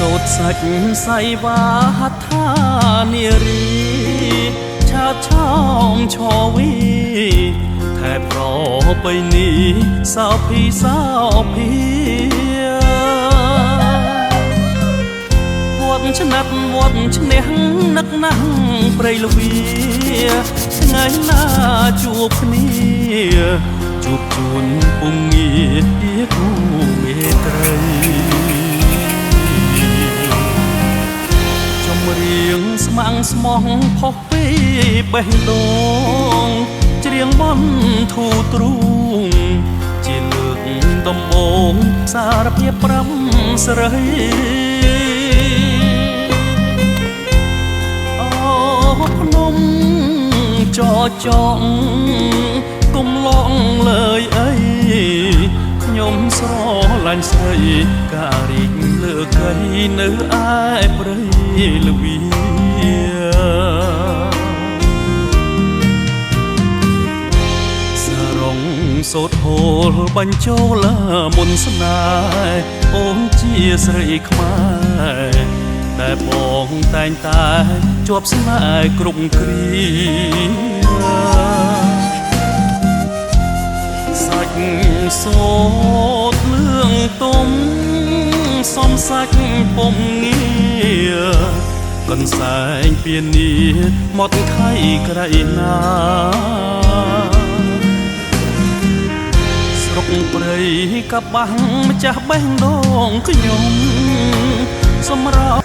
សូត្រសាច់សៃវាហដ្ឋានារីឆាតឆោមឈវីថែប្របីនេះសោភីវត្តឆ្នាត់វត្តឈ្នះនឹកណាស់ព្រៃល្វាថ្ងៃណាជួបគ្នាជួបជួនពុំងាគូមេត្រីរៀងស្មាំងស្មោះផុសពីបេះដូងច្រៀងបន់ធូទ្រូងជាលើកដំបូងសារភាពប្រាំស្រីអូភ្នំចចង់គុំឡងលើយអីខ្ញុំស្រឡាញ់ស្រីការីកលើកៃនៅឯព្រៃល្វាសារងសូត្រហូលបញ្ចូលមុនស្នេហ៍អូនជាស្រីខ្មែរតែបងតែងតែជាប់ស្នេហ៍គ្រប់គ្រាសាច់សូត្រលឿងទុំសំសាច់ពុំងារកន្សែងពៀនីមកខៃក្រៃណាស្រុកព្រៃកបាំងម្ចាស់បេះដូងខ្ញុំសម្រាប់